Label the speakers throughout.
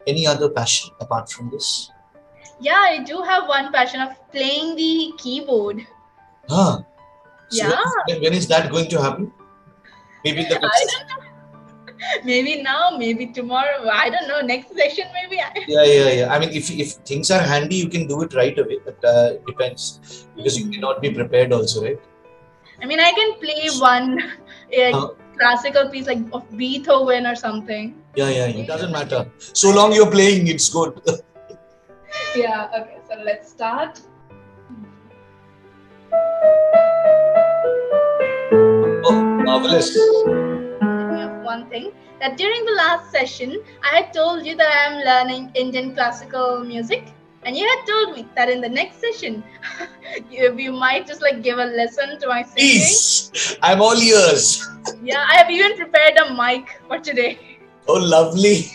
Speaker 1: any other passion apart from this?
Speaker 2: Yeah, I do have one passion of playing the keyboard.
Speaker 1: Huh. So
Speaker 2: Yeah,
Speaker 1: when is that going to happen? Maybe in the
Speaker 2: I
Speaker 1: next.
Speaker 2: don't know. Maybe now, maybe tomorrow. I don't know. Next session, maybe.
Speaker 1: Yeah. I mean, if things are handy, you can do it right away. But it depends because you cannot be prepared also, right?
Speaker 2: I mean, I can play one
Speaker 1: Uh,
Speaker 2: classical piece like of Beethoven or something.
Speaker 1: yeah. It doesn't matter. So long you're playing, it's good.
Speaker 2: Yeah. Okay. So let's start.
Speaker 1: Oh, marvelous.
Speaker 2: Me of one thing that during the last session, I had told you that I am learning Indian classical music, and you had told me that in the next session, you might just like give a lesson to my singing.
Speaker 1: Please, I'm all ears.
Speaker 2: Yeah, I have even prepared a mic for today.
Speaker 1: Oh, lovely.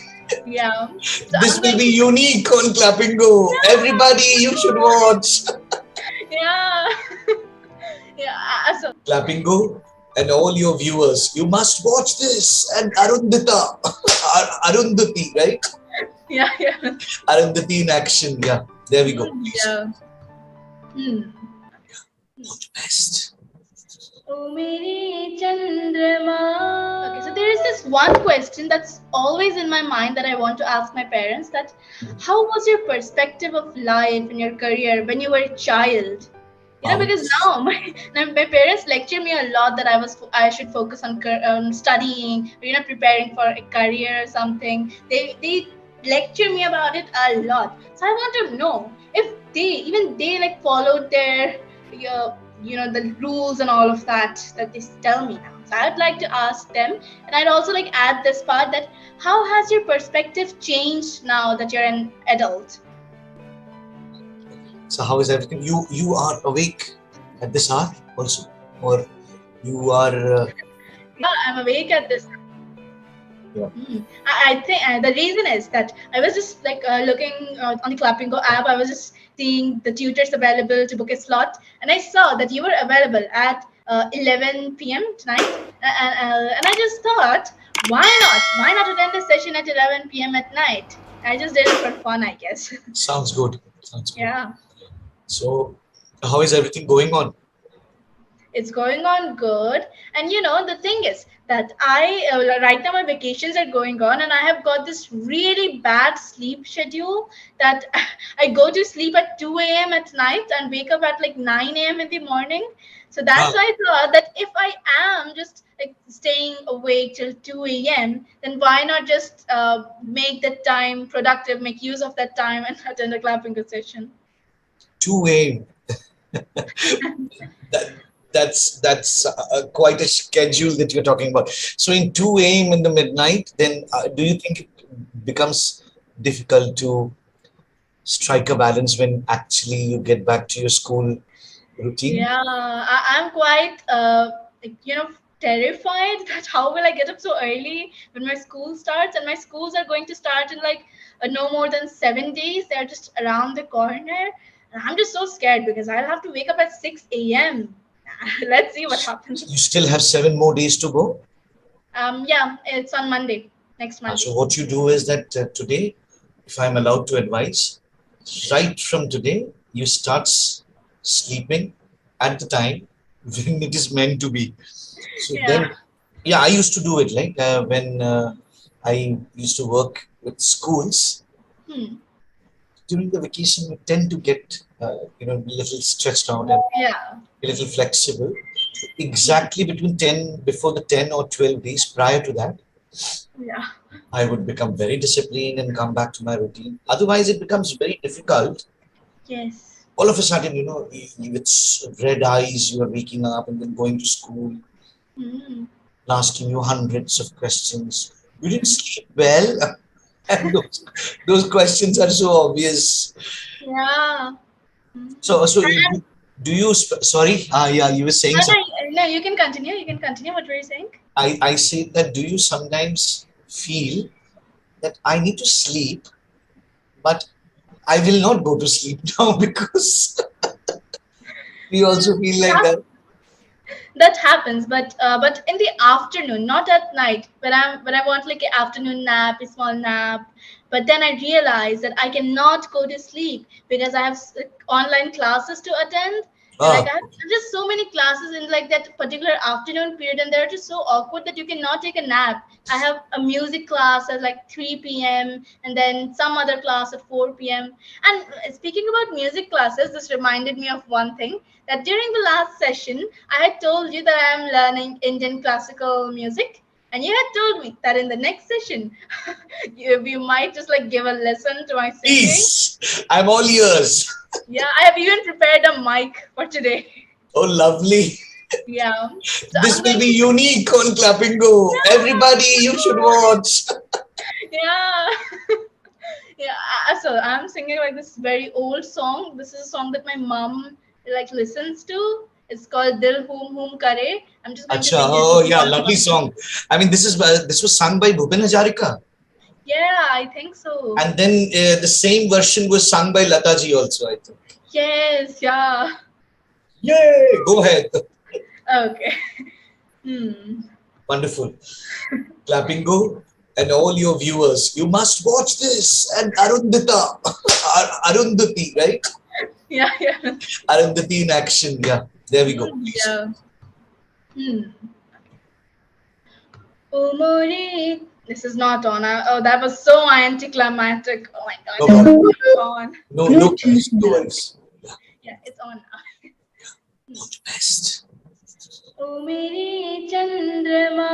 Speaker 2: Yeah, so
Speaker 1: This
Speaker 2: I'm
Speaker 1: will
Speaker 2: going
Speaker 1: be
Speaker 2: to.
Speaker 1: unique on Clapingo. Everybody, you should watch.
Speaker 2: Yeah, yeah. So
Speaker 1: Clapingo and all your viewers, you must watch this. And Arundhati, right?
Speaker 2: yeah.
Speaker 1: Arundhati in action. Yeah, there we go. Please.
Speaker 2: Yeah. Hmm.
Speaker 1: All the best.
Speaker 2: Oh, mere Chandrama. Okay, so there is this one question that's always in my mind that I want to ask my parents that how was your perspective of life and your career when you were a child? Because
Speaker 1: Marvelous.
Speaker 2: now my parents lecture me a lot that I should focus on studying, or, preparing for a career or something. They lecture me about it a lot. So I want to know if they like followed their the rules and all of that they tell me now. So I'd like to ask them, and I'd also like add this part that how has your perspective changed now that you're an adult?
Speaker 1: So how is everything? You are awake at this hour also, or you are?
Speaker 2: Yeah, I'm awake at this.
Speaker 1: Yeah.
Speaker 2: I think the reason is that I was just like looking on the Clapingo app. I was just seeing the tutors available to book a slot, and I saw that you were available at 11 p.m. tonight, and I just thought, why not? Why not attend a session at 11 p.m. at night? I just did it for fun, I guess.
Speaker 1: Sounds good. Sounds good.
Speaker 2: Yeah.
Speaker 1: So, how is everything going on?
Speaker 2: It's going on good, and the thing is that I right now my vacations are going on, and I have got this really bad sleep schedule that I go to sleep at 2 a.m. at night and wake up at like 9 a.m. in the morning. So that's
Speaker 1: Ah,
Speaker 2: why I thought that if I am just like staying awake till 2 a.m., then why not just make that time productive, make use of that time and attend a clapping session.
Speaker 1: 2 a.m. that that's quite a schedule that you're talking about. So in 2 a.m. in the midnight, then do you think it becomes difficult to strike a balance when actually you get back to your school routine?
Speaker 2: Yeah, I'm quite like, terrified that how will I get up so early when my school starts, and my schools are going to start in like no more than 7 days. They're just around the corner, and I'm just so scared because I'll have to wake up at 6 a.m. Let's see what happens.
Speaker 1: You still have 7 more days to go.
Speaker 2: Yeah, it's on Monday, next Monday.
Speaker 1: So what you do is that today, if I'm allowed to advise, right from today, you start sleeping at the time when it is meant to be. So
Speaker 2: Yeah.
Speaker 1: then, yeah, I used to do it like when I used to work with schools
Speaker 2: Hmm.
Speaker 1: during the vacation. We tend to get a little stretched out and
Speaker 2: Yeah.
Speaker 1: a little flexible. Exactly between 10 before the 10 or 12 days prior to that,
Speaker 2: Yeah.
Speaker 1: I would become very disciplined and come back to my routine. Otherwise, it becomes very difficult.
Speaker 2: Yes.
Speaker 1: All of a sudden, with red eyes, you are waking up and then going to school,
Speaker 2: Hmm.
Speaker 1: asking you hundreds of questions. You didn't sleep well, and those questions are so obvious.
Speaker 2: Yeah.
Speaker 1: So do you? Sorry, yeah, you were saying
Speaker 2: No,
Speaker 1: something.
Speaker 2: no, you can continue. You can continue. What were you saying?
Speaker 1: I say that. Do you sometimes feel that I need to sleep, but I will not go to sleep now because we also feel like
Speaker 2: That
Speaker 1: that.
Speaker 2: that happens, but in the afternoon, not at night. When I want like an afternoon nap, a small nap. But then I realized that I cannot go to sleep because I have online classes to attend. And like
Speaker 1: Ah,
Speaker 2: I have just so many classes in like that particular afternoon period, and they're just so awkward that you cannot take a nap. I have a music class at like 3 p.m. and then some other class at 4 p.m. And speaking about music classes, this reminded me of one thing, that during the last session, I had told you that I am learning Indian classical music. And you had told me that in the next session, you might just like give a lesson to my singing.
Speaker 1: please, I'm all ears.
Speaker 2: Yeah, I have even prepared a mic for today.
Speaker 1: Oh, lovely.
Speaker 2: Yeah. So
Speaker 1: This
Speaker 2: I'm
Speaker 1: will
Speaker 2: going
Speaker 1: be
Speaker 2: to.
Speaker 1: unique on Clapingo. Everybody, you should watch.
Speaker 2: Yeah. Yeah. So I'm singing like this very old song. This is a song that my mom like listens to. It's called Dil Hoom Hoom Kare. I'm just going to
Speaker 1: Acha,
Speaker 2: sing it
Speaker 1: oh
Speaker 2: with you
Speaker 1: yeah,
Speaker 2: on
Speaker 1: lovely
Speaker 2: one.
Speaker 1: song. I mean, this was sung by Bhupen Hajarika,
Speaker 2: Yeah, I think so.
Speaker 1: and then the same version was sung by Lata ji also, I think.
Speaker 2: Yes, yeah.
Speaker 1: Yay! Go ahead.
Speaker 2: Okay. Hmm.
Speaker 1: Wonderful. Clapingo and all your viewers, you must watch this. And Arundhita, Arundhati, right?
Speaker 2: Yeah, yeah.
Speaker 1: Arundhati in action. Yeah, there we go. Please.
Speaker 2: Yeah. Hmm. Oh, Mori. This is not on. Oh, that was so anticlimactic. Oh my god,
Speaker 1: No
Speaker 2: this
Speaker 1: problem.
Speaker 2: is not on.
Speaker 1: No, no worries. No worries. Yeah,
Speaker 2: Yeah, it's on now.
Speaker 1: all the best.
Speaker 2: ओ मेरे चंद्रमा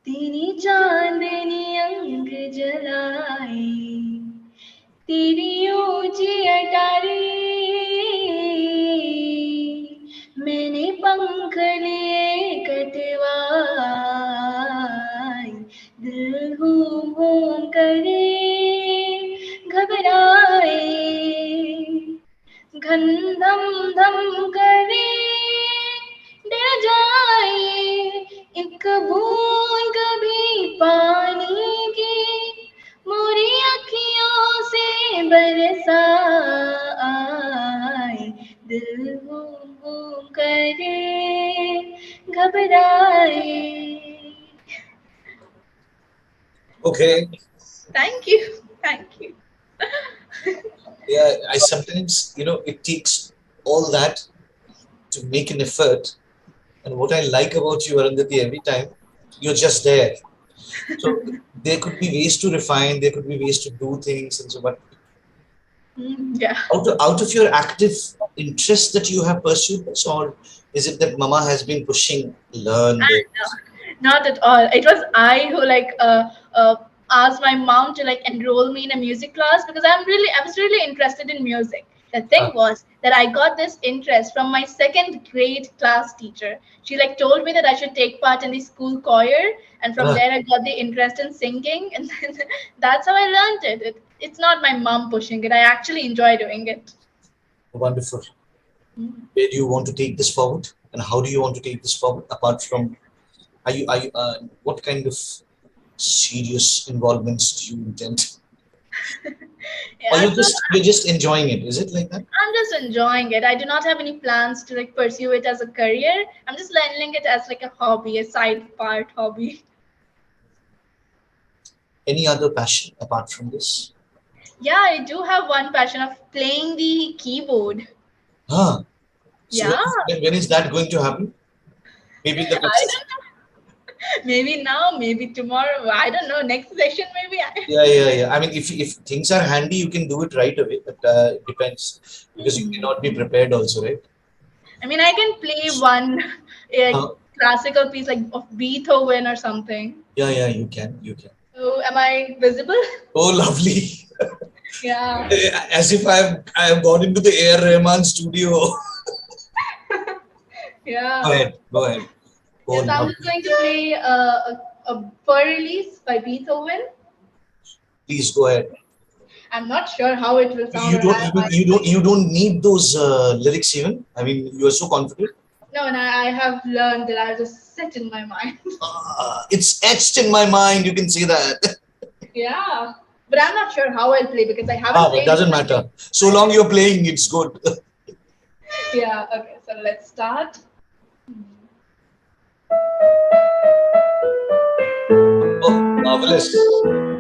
Speaker 2: तेरी चांदनी अंग जलाए तेरी ऊंची अटारी मैंने पंख लिए कटवाए दिल घूम घूम करे घबराए घन धम धम करे डर जाए एक बूंद भी पानी की मोरी अखियों से बरसाए दिल घूम घूम करे घबराए.
Speaker 1: Okay.
Speaker 2: Thank you. Thank you.
Speaker 1: Yeah, I sometimes, it takes all that to make an effort. And what I like about you, Arundhati, every time you're just there. So there could be ways to refine, there could be ways to do things, and so. But
Speaker 2: Yeah.
Speaker 1: out of your active interest that you have pursued this, or is it that Mama has been pushing, learn this?
Speaker 2: Not at all. It was I who asked my mom to like enroll me in a music class because I was really interested in music. The thing
Speaker 1: Ah,
Speaker 2: was that I got this interest from my second grade class teacher. She like told me that I should take part in the school choir, and from
Speaker 1: ah,
Speaker 2: there I got the interest in singing, and then that's how I learned it. It's not my mom pushing it. I actually enjoy doing it.
Speaker 1: wonderful. Where do you want to take this forward, and how do you want to take this forward? Apart from, what kind of serious involvements do you intend, or
Speaker 2: Yeah, so
Speaker 1: you're just enjoying it? Is it like that?
Speaker 2: I'm just enjoying it. I do not have any plans to like pursue it as a career. I'm just learning it as like a hobby, a side part hobby.
Speaker 1: Any other passion apart from this?
Speaker 2: Yeah, I do have one passion of playing the keyboard.
Speaker 1: Huh. So
Speaker 2: Yeah,
Speaker 1: when is that going to happen? Maybe in the
Speaker 2: I
Speaker 1: next.
Speaker 2: don't know. Maybe now, maybe tomorrow. I don't know. Next session, maybe.
Speaker 1: Yeah, yeah, yeah. I mean, if things are handy, you can do it right away. But it depends because you
Speaker 2: Hmm.
Speaker 1: cannot be prepared also, right?
Speaker 2: I mean, I can play one
Speaker 1: Uh,
Speaker 2: classical piece like of Beethoven or something.
Speaker 1: yeah, yeah, you can, you can.
Speaker 2: So, am I visible?
Speaker 1: Oh, lovely.
Speaker 2: Yeah.
Speaker 1: As if I have gone into the Air Rahman studio. Go
Speaker 2: Yeah.
Speaker 1: ahead, go ahead. Oh,
Speaker 2: Yes, I'm just
Speaker 1: lovely.
Speaker 2: going to play a for release by Beethoven.
Speaker 1: Please go ahead.
Speaker 2: I'm not sure how it will sound
Speaker 1: You
Speaker 2: or
Speaker 1: don't
Speaker 2: how
Speaker 1: even
Speaker 2: I
Speaker 1: you don't need those lyrics even. I mean, you are so confident.
Speaker 2: no, and I have learned that I'll just sit in my mind.
Speaker 1: It's etched in my mind. You can see that.
Speaker 2: Yeah. But I'm not sure how I'll play because I haven't
Speaker 1: Ah, it
Speaker 2: played it.
Speaker 1: doesn't matter. So long you're playing, it's good.
Speaker 2: Yeah, okay, so let's start.
Speaker 1: Oh, marvelous.
Speaker 2: So,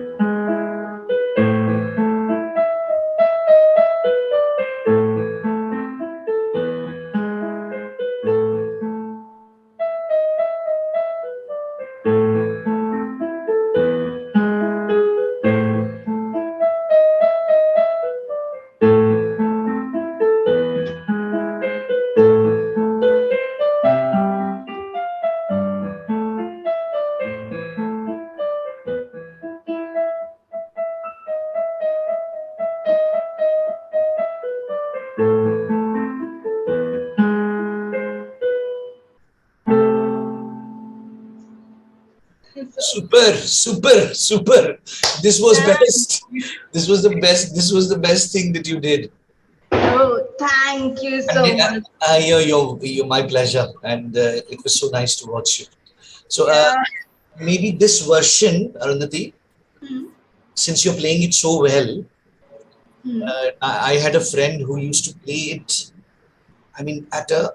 Speaker 1: Super, super, super. This was best. This was the best. This was the best thing that you did.
Speaker 2: oh, thank you
Speaker 1: And
Speaker 2: so much.
Speaker 1: you're my pleasure. And it was so nice to watch you. So
Speaker 2: Yeah.
Speaker 1: maybe this version, Arundhati,
Speaker 2: Hmm.
Speaker 1: since you're playing it so well,
Speaker 2: Hmm.
Speaker 1: I had a friend who used to play it. I mean, at a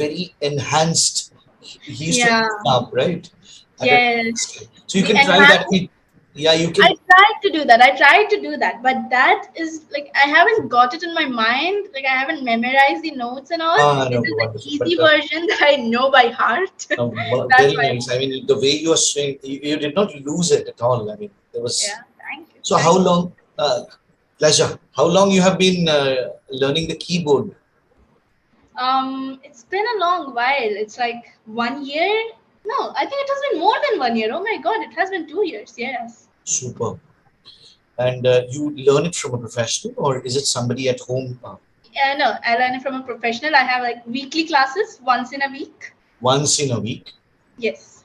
Speaker 1: very enhanced. He used to
Speaker 2: Yeah.
Speaker 1: up, right? At a,
Speaker 2: Yes.
Speaker 1: so you
Speaker 2: The
Speaker 1: can try that.
Speaker 2: enhanced.
Speaker 1: Yeah, you
Speaker 2: I
Speaker 1: can.
Speaker 2: tried to do that. I tried to do that, but that is like I haven't got it in my mind. Like I haven't memorized the notes and all.
Speaker 1: Ah,
Speaker 2: This
Speaker 1: no,
Speaker 2: is the
Speaker 1: wonderful.
Speaker 2: easy
Speaker 1: But
Speaker 2: version that I know by heart. That's
Speaker 1: very
Speaker 2: why.
Speaker 1: nice. I mean, the way you are swinging, you did not lose it at all. I mean, there was.
Speaker 2: Yeah. Thank you.
Speaker 1: So how
Speaker 2: Thank you.
Speaker 1: long? Pleasure. How long you have been learning the keyboard?
Speaker 2: It's been a long while. It's like 1 year. No, I think it has been more than 1 year. Oh my god, it has been 2 years. Yes.
Speaker 1: Super. And you learn it from a professional, or is it somebody at home?
Speaker 2: No, I learn it from a professional. I have like weekly classes once in a week.
Speaker 1: Once in a week,
Speaker 2: Yes.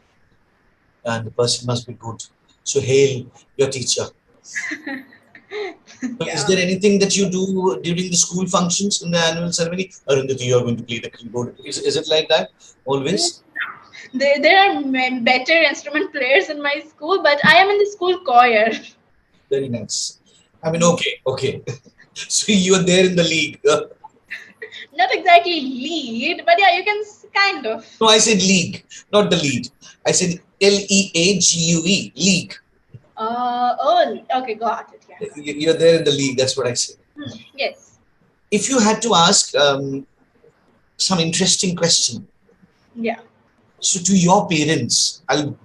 Speaker 1: and the person must be good. So hail your teacher. So is
Speaker 2: Yeah.
Speaker 1: there anything that you do during the school functions in the annual ceremony? Arundhati, you are going to play the keyboard. Is it like that always?
Speaker 2: There are better instrument players in my school, but I am in the school choir.
Speaker 1: Very nice. I mean, okay, okay. So you are there in the league.
Speaker 2: Not exactly lead, but yeah, you can kind of.
Speaker 1: No, I said league, not the lead. I said League, league.
Speaker 2: Oh, okay, got it. Yeah.
Speaker 1: You're there in the league. That's what I said.
Speaker 2: Yes.
Speaker 1: If you had to ask some interesting question,
Speaker 2: Yeah.
Speaker 1: so to your parents, I'll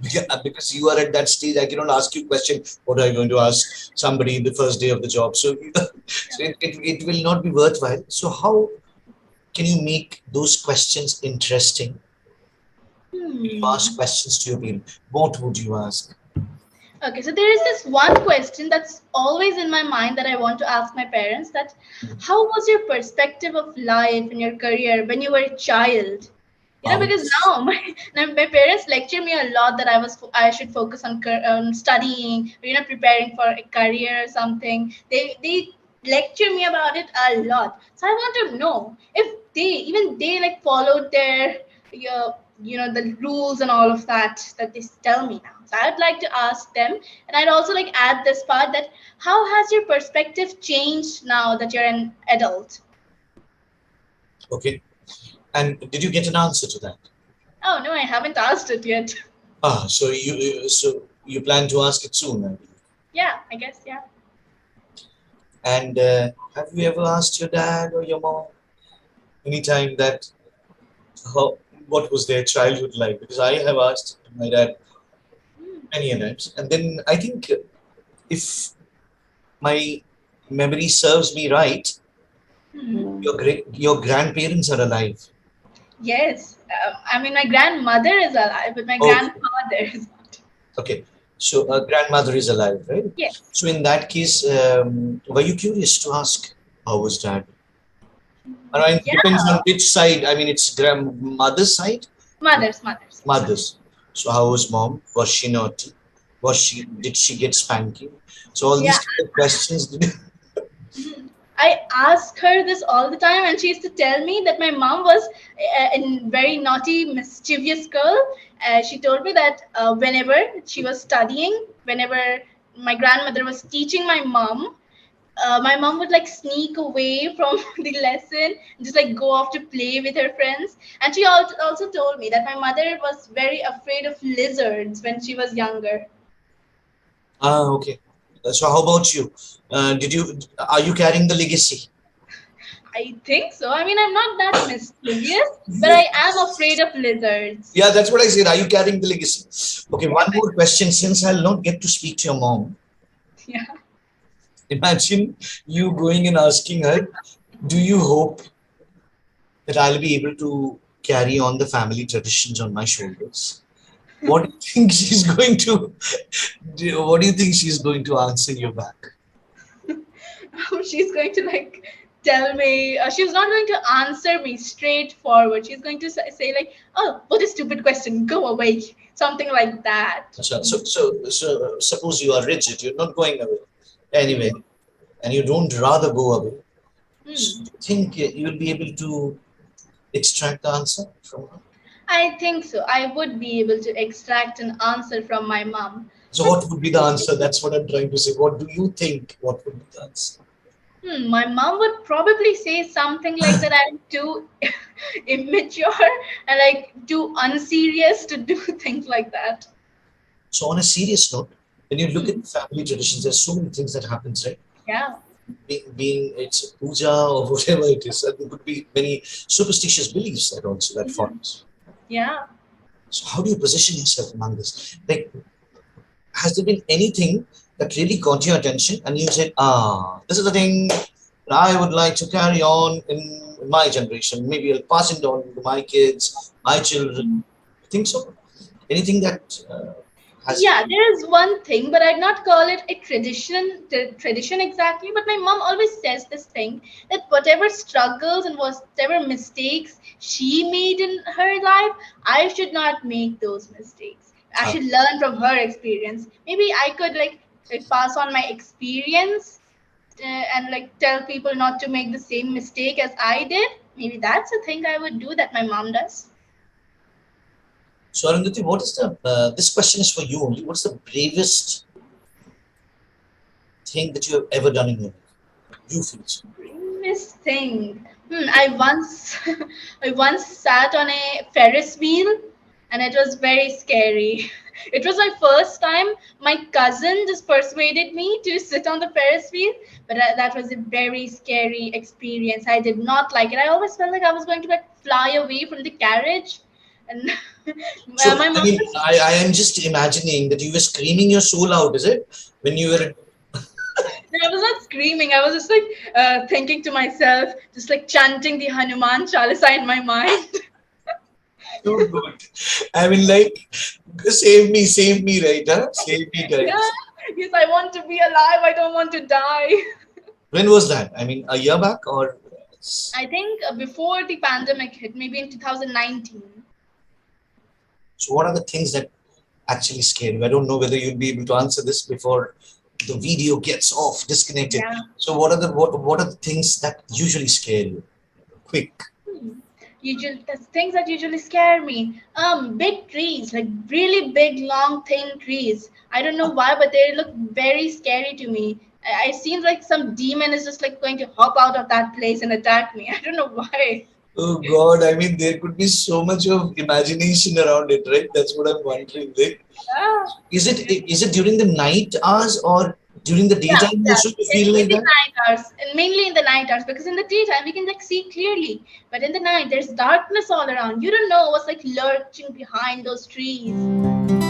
Speaker 1: because you are at that stage, I cannot ask you a question. What are you going to ask somebody in the first day of the job? So, so it will not be worthwhile. So how can you make those questions interesting? You ask
Speaker 2: Hmm.
Speaker 1: questions to your parents. What would you ask?
Speaker 2: Okay, so there is this one question that's always in my mind that I want to ask my parents that how was your perspective of life and your career when you were a child? Because
Speaker 1: Marvelous.
Speaker 2: now my parents lecture me a lot that I should focus on studying, preparing for a career or something. They lecture me about it a lot. So I want to know if they like followed their the rules and all of that they tell me now. So I'd like to ask them, and I'd also like add this part that how has your perspective changed now that you're an adult?
Speaker 1: Okay. And did you get an answer to that?
Speaker 2: Oh no, I haven't asked it yet.
Speaker 1: Ah, so you plan to ask it soon, I believe.
Speaker 2: Yeah, I guess, yeah.
Speaker 1: And have you ever asked your dad or your mom anytime that how what was their childhood like? Because I have asked my dad many a times, and then I think if my memory serves me right,
Speaker 2: Hmm.
Speaker 1: your grandparents are alive.
Speaker 2: Yes, I mean my grandmother is alive, but my
Speaker 1: Okay,
Speaker 2: grandfather is not.
Speaker 1: okay. So grandmother is alive, right?
Speaker 2: Yes,
Speaker 1: So in that case, were you curious to ask how was dad? I mean,
Speaker 2: yeah,
Speaker 1: depends on which side. I mean, it's grandmother's side,
Speaker 2: mothers.
Speaker 1: mother's. So how was mom? Was she naughty? Did she get spanking? So all
Speaker 2: Yeah,
Speaker 1: these kind of questions.
Speaker 2: I ask her this all the time, and she used to tell me that my mom was a very naughty, mischievous girl. She told me that whenever she was studying, whenever my grandmother was teaching my mom would like sneak away from the lesson, just like go off to play with her friends. And she also told me that my mother was very afraid of lizards when she was younger.
Speaker 1: Ah, okay. So how about you? Are you carrying the legacy?
Speaker 2: I think so. I mean, I'm not that mischievous, but I am afraid of lizards.
Speaker 1: Yeah, that's what I said. Are you carrying the legacy? Okay,
Speaker 2: Yeah,
Speaker 1: one more question. Since I'll not get to speak to your mom,
Speaker 2: yeah.
Speaker 1: imagine you going and asking her, do you hope that I'll be able to carry on the family traditions on my shoulders? What do you think she's going to what do you think she's going to answer you back?
Speaker 2: She's going to like tell me. She's not going to answer me straightforward. She's going to say like, "Oh, what a stupid question. Go away." Something like that.
Speaker 1: So suppose you are rigid, you're not going away anyway,
Speaker 2: Hmm.
Speaker 1: and you don't rather go away. So
Speaker 2: Hmm.
Speaker 1: do you think you'll be able to extract the answer from her?
Speaker 2: I think so. I would be able to extract an answer from my mom.
Speaker 1: So
Speaker 2: But
Speaker 1: what would be the answer? That's what I'm trying to say. What do you think? What would be the answer?
Speaker 2: my mom would probably say something like that I'm too immature and like too unserious to do things like that.
Speaker 1: So on a serious note, when you look
Speaker 2: Hmm.
Speaker 1: at family traditions, there's so many things that happens, right?
Speaker 2: Yeah.
Speaker 1: Being it's a puja or whatever it is, there could be many superstitious beliefs that also that
Speaker 2: Mhm.
Speaker 1: follows.
Speaker 2: Yeah.
Speaker 1: So how do you position yourself among this? Like, has there been anything that really caught your attention and you said, ah, this is the thing that I would like to carry on in my generation. Maybe I'll pass it on to my kids, my children. Think so? Anything that has
Speaker 2: Yeah, there is one thing, but I'd not call it a tradition exactly. But my mom always says this thing that whatever struggles and whatever mistakes she made in her life, I should not make those mistakes. I
Speaker 1: uh,
Speaker 2: should learn from her experience. Maybe I could like pass on my experience and like tell people not to make the same mistake as I did. Maybe that's a thing I would do that my mom does.
Speaker 1: so Arundhati, what is the this question is for you only. What's the bravest thing that you have ever done in your life? You feel so.
Speaker 2: Bravest thing. I once I once sat on a Ferris wheel and it was very scary. It was my first time. My cousin just persuaded me to sit on the Ferris wheel, but that was a very scary experience. I did not like it. I always felt like I was going to like fly away from the carriage, and
Speaker 1: So
Speaker 2: my
Speaker 1: I
Speaker 2: mom
Speaker 1: mean,
Speaker 2: just
Speaker 1: I am just imagining that you were screaming your soul out, is it? When you were
Speaker 2: I was not screaming. I was just like thinking to myself, just like chanting the Hanuman Chalisa in my mind.
Speaker 1: too good. I mean, like, save me, right? Huh? Save me,
Speaker 2: Yeah,
Speaker 1: guys.
Speaker 2: yes, I want to be alive. I don't want to die.
Speaker 1: When was that? I mean, a year back or?
Speaker 2: I think before the pandemic hit, maybe in 2019.
Speaker 1: So, what are the things that actually scare you? I don't know whether you'll be able to answer this before the video gets off, disconnected.
Speaker 2: Yeah.
Speaker 1: So, what are the things that usually scare you? Quick.
Speaker 2: Hmm. Usually, the things that usually scare me. Big trees, like really big, long, thin trees. I don't know why, but they look very scary to me. It seems like some demon is just like going to hop out of that place and attack me. I don't know why.
Speaker 1: Oh God, I mean, there could be so much of imagination around it, right? That's what I'm wondering. Like,
Speaker 2: Yeah.
Speaker 1: is it during the night hours or during the
Speaker 2: Yeah,
Speaker 1: daytime
Speaker 2: yeah.
Speaker 1: also you feel
Speaker 2: In
Speaker 1: like
Speaker 2: the
Speaker 1: that?
Speaker 2: night hours, and mainly in the night hours, because in the daytime we can like see clearly, but in the night there's darkness all around. You don't know what's like lurching behind those trees.